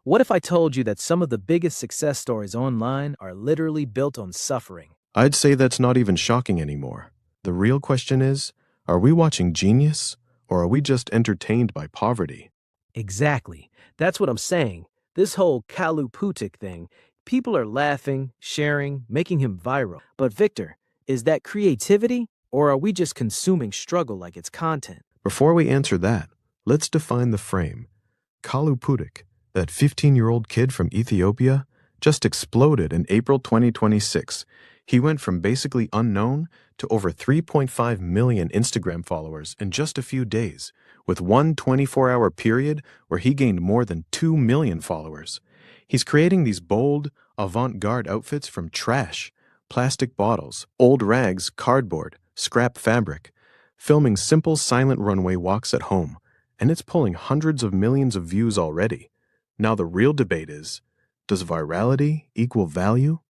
What if I told you that some of the biggest success stories online are literally built on suffering? I'd say that's not even shocking anymore. The real question is, are we watching genius or are we just entertained by poverty? Exactly. That's what I'm saying. This whole Kalu Putik thing, people are laughing, sharing, making him viral. But Victor, is that creativity or are we just consuming struggle like it's content? Before we answer that, let's define the frame. Kalu Putik, that 15-year-old kid from Ethiopia, just exploded in April 2026. He went from basically unknown to over 3.5 million Instagram followers in just a few days, with one 24-hour period where he gained more than 2 million followers. He's creating these bold, avant-garde outfits from trash, plastic bottles, old rags, cardboard, scrap fabric, filming simple silent runway walks at home, and it's pulling hundreds of millions of views already. Now the real debate is, does virality equal value?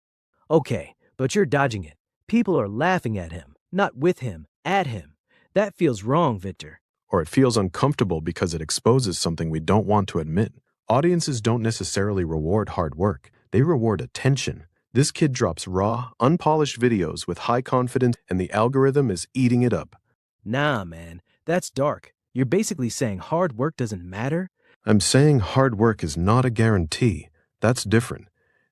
Okay, but you're dodging it. People are laughing at him, not with him, at him. That feels wrong, Victor. Or it feels uncomfortable because it exposes something we don't want to admit. Audiences don't necessarily reward hard work, they reward attention. This kid drops raw, unpolished videos with high confidence, and the algorithm is eating it up. Nah, man, that's dark. You're basically saying hard work doesn't matter? I'm saying hard work is not a guarantee. That's different.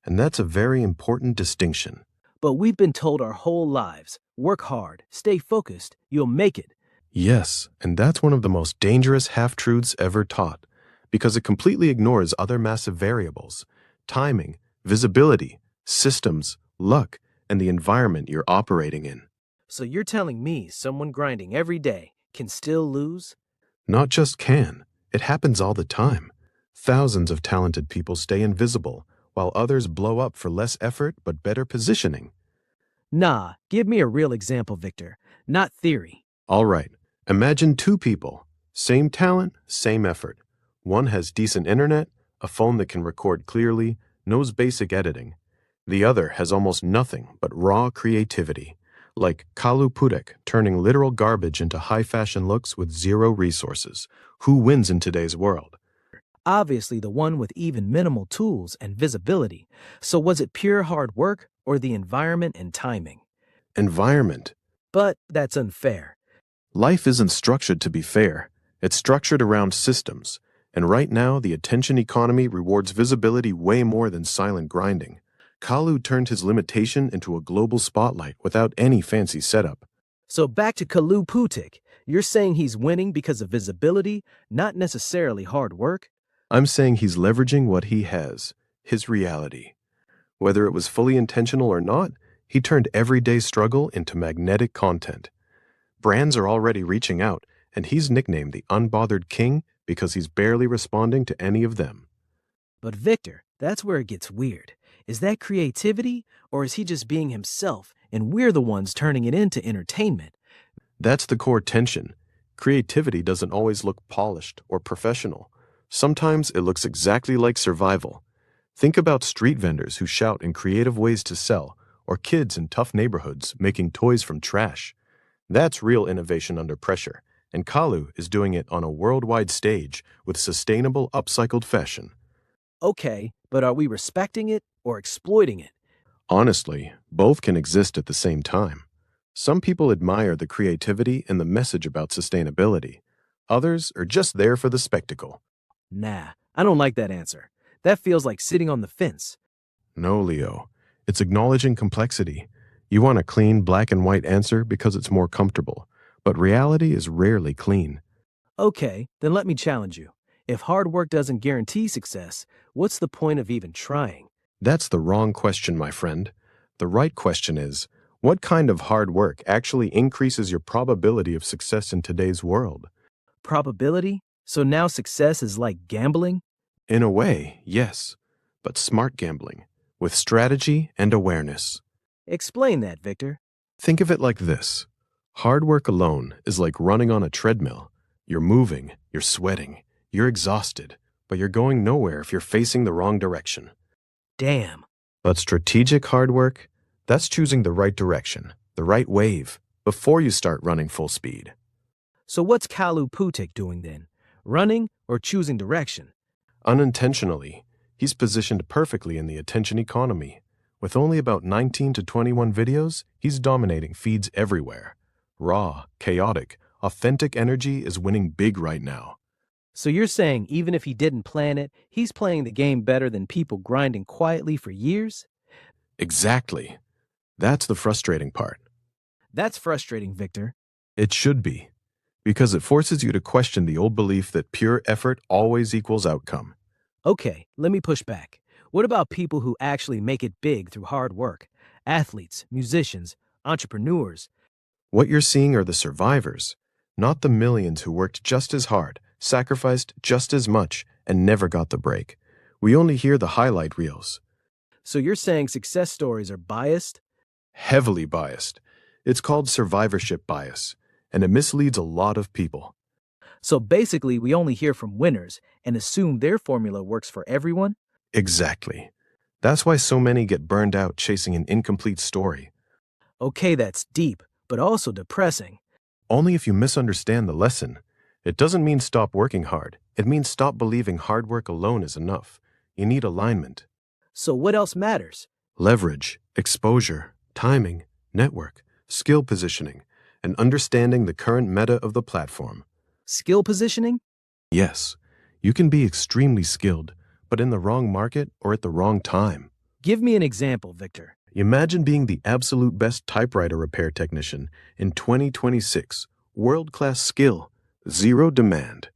And that's a very important distinction. But we've been told our whole lives, work hard, stay focused, you'll make it. Yes, and that's one of the most dangerous half-truths ever taught, because it completely ignores other massive variables: timing, visibility, systems, luck, and the environment you're operating in. So you're telling me someone grinding every day can still lose? Not just can, it happens all the time. Thousands of talented people stay invisible, while others blow up for less effort but better positioning. Nah, give me a real example, Victor, not theory. All right, imagine two people, same talent, same effort. One has decent internet, a phone that can record clearly, knows basic editing. The other has almost nothing but raw creativity, like Kalu Putik turning literal garbage into high-fashion looks with zero resources. Who wins in today's world? Obviously, the one with even minimal tools and visibility. So was it pure hard work or the environment and timing? Environment. But that's unfair. Life isn't structured to be fair. It's structured around systems. And right now, the attention economy rewards visibility way more than silent grinding. Kalu turned his limitation into a global spotlight without any fancy setup. So back to Kalu Putik, you're saying he's winning because of visibility, not necessarily hard work? I'm saying he's leveraging what he has, his reality. Whether it was fully intentional or not, he turned everyday struggle into magnetic content. Brands are already reaching out, and he's nicknamed the Unbothered King because he's barely responding to any of them. But Victor, that's where it gets weird. Is that creativity, or is he just being himself, and we're the ones turning it into entertainment? That's the core tension. Creativity doesn't always look polished or professional. Sometimes it looks exactly like survival. Think about street vendors who shout in creative ways to sell, or kids in tough neighborhoods making toys from trash. That's real innovation under pressure, and Kalu is doing it on a worldwide stage with sustainable, upcycled fashion. Okay, but are we respecting it or exploiting it? Honestly, both can exist at the same time. Some people admire the creativity and the message about sustainability. Others are just there for the spectacle. Nah, I don't like that answer. That feels like sitting on the fence. No, Leo. It's acknowledging complexity. You want a clean black and white answer because it's more comfortable, but reality is rarely clean. Okay, then let me challenge you. If hard work doesn't guarantee success, what's the point of even trying? That's the wrong question, my friend. The right question is, what kind of hard work actually increases your probability of success in today's world? Probability? So now success is like gambling? In a way, yes, but smart gambling, with strategy and awareness. Explain that, Victor. Think of it like this. Hard work alone is like running on a treadmill. You're moving, you're sweating, you're exhausted, but you're going nowhere if you're facing the wrong direction. Damn. But strategic hard work, that's choosing the right direction, the right wave, before you start running full speed. So what's Kalu Putik doing then? Running or choosing direction? Unintentionally, He's positioned perfectly in the attention economy. With only about 19 to 21 videos, he's dominating feeds everywhere. Raw, chaotic, authentic energy is winning big right now. So you're saying even if he didn't plan it, he's playing the game better than people grinding quietly for years? Exactly. That's the frustrating part. That's frustrating, Victor. It should be, because it forces you to question the old belief that pure effort always equals outcome. Okay, let me push back. What about people who actually make it big through hard work? Athletes, musicians, entrepreneurs. What you're seeing are the survivors, not the millions who worked just as hard, sacrificed just as much, and never got the break. We only hear the highlight reels. So you're saying success stories are biased? Heavily biased. It's called survivorship bias, and it misleads a lot of people. So basically, we only hear from winners and assume their formula works for everyone? Exactly. That's why so many get burned out chasing an incomplete story. Okay, that's deep, but also depressing. Only if you misunderstand the lesson. It doesn't mean stop working hard. It means stop believing hard work alone is enough. You need alignment. So what else matters? Leverage, exposure, timing, network, skill positioning, and understanding the current meta of the platform. Skill positioning? Yes, you can be extremely skilled, but in the wrong market or at the wrong time. Give me an example, Victor. Imagine being the absolute best typewriter repair technician in 2026. World-class skill, zero demand.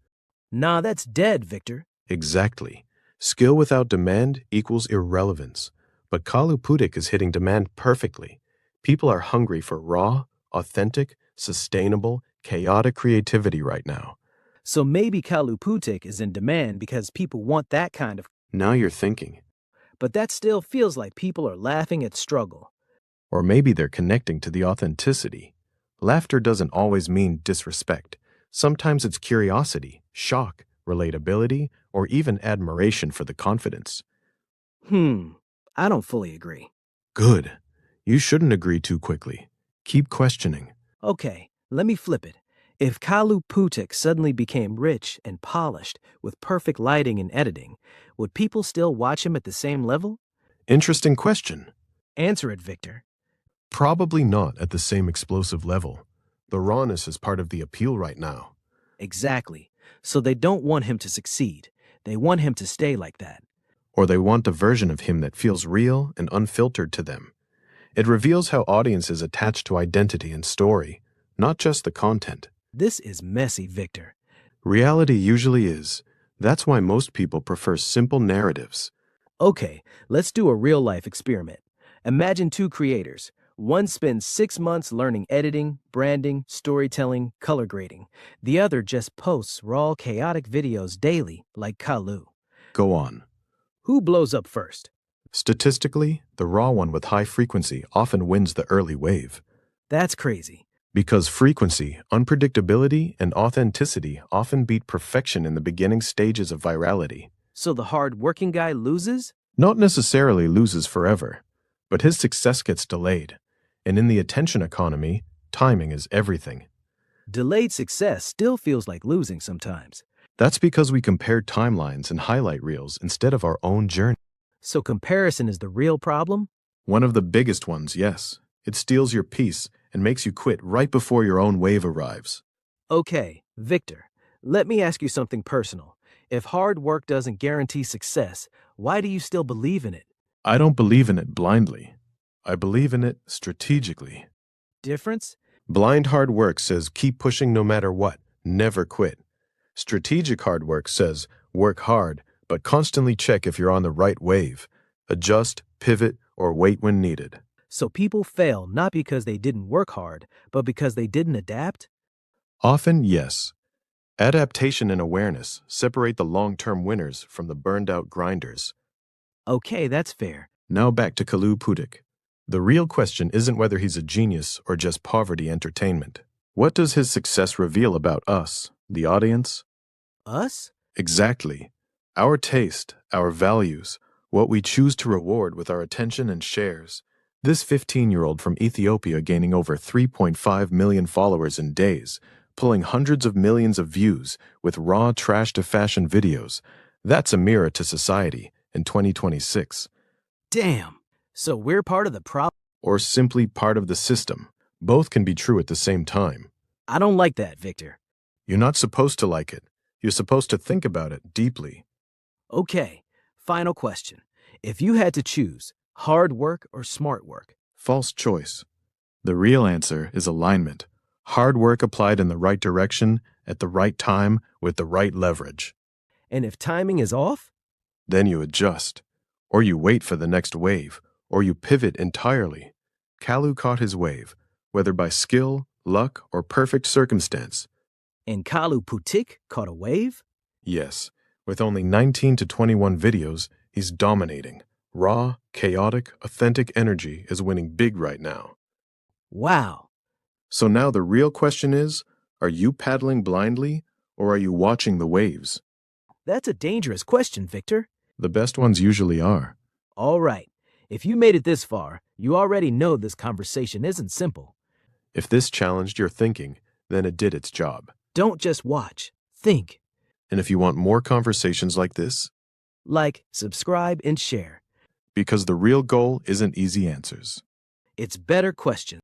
Nah, that's dead, Victor. Exactly. Skill without demand equals irrelevance. But Kalu Putik is hitting demand perfectly. People are hungry for raw, authentic, sustainable, chaotic creativity right now. So maybe Kalu Putik is in demand because people want that kind of. Now you're thinking. But that still feels like people are laughing at struggle. Or maybe they're connecting to the authenticity. Laughter doesn't always mean disrespect. Sometimes it's curiosity, shock, relatability, or even admiration for the confidence. I don't fully agree. Good. You shouldn't agree too quickly. Keep questioning. Okay, let me flip it. If Kalu Putik suddenly became rich and polished with perfect lighting and editing, would people still watch him at the same level? Interesting question. Answer it, Victor. Probably not at the same explosive level. The rawness is part of the appeal right now. Exactly. So they don't want him to succeed. They want him to stay like that. Or they want a version of him that feels real and unfiltered to them. It reveals how audiences attach to identity and story, not just the content. This is messy, Victor. Reality usually is. That's why most people prefer simple narratives. Okay, let's do a real-life experiment. Imagine two creators. One spends 6 months learning editing, branding, storytelling, color grading. The other just posts raw, chaotic videos daily, like Kalu. Go on. Who blows up first? Statistically, the raw one with high frequency often wins the early wave. That's crazy. Because frequency, unpredictability, and authenticity often beat perfection in the beginning stages of virality. So the hard-working guy loses? Not necessarily loses forever, but his success gets delayed. And in the attention economy, timing is everything. Delayed success still feels like losing sometimes. That's because we compare timelines and highlight reels instead of our own journey. So comparison is the real problem? One of the biggest ones, yes. It steals your peace and makes you quit right before your own wave arrives. Okay, Victor, let me ask you something personal. If hard work doesn't guarantee success, why do you still believe in it? I don't believe in it blindly. I believe in it strategically. Difference? Blind hard work says keep pushing no matter what, never quit. Strategic hard work says work hard, but constantly check if you're on the right wave. Adjust, pivot, or wait when needed. So people fail not because they didn't work hard, but because they didn't adapt? Often, yes. Adaptation and awareness separate the long-term winners from the burned-out grinders. Okay, that's fair. Now back to Kalu Putik. The real question isn't whether he's a genius or just poverty entertainment. What does his success reveal about us, the audience? Us? Exactly. Our taste, our values, what we choose to reward with our attention and shares. This 15-year-old from Ethiopia gaining over 3.5 million followers in days, pulling hundreds of millions of views with raw trash-to-fashion videos. That's a mirror to society, in 2026. Damn. So we're part of the problem? Or simply part of the system. Both can be true at the same time. I don't like that, Victor. You're not supposed to like it. You're supposed to think about it deeply. Okay, final question. If you had to choose hard work or smart work? False choice. The real answer is alignment. Hard work applied in the right direction, at the right time, with the right leverage. And if timing is off? Then you adjust. Or you wait for the next wave. Or you pivot entirely. Kalu caught his wave, whether by skill, luck, or perfect circumstance. And Kalu Putik caught a wave? Yes, with only 19 to 21 videos, he's dominating. Raw, chaotic, authentic energy is winning big right now. Wow. So now the real question is, are you paddling blindly, or are you watching the waves? That's a dangerous question, Victor. The best ones usually are. All right. If you made it this far, you already know this conversation isn't simple. If this challenged your thinking, then it did its job. Don't just watch. Think. And if you want more conversations like this, Like, subscribe, and share. because the real goal isn't easy answers. It's better questions.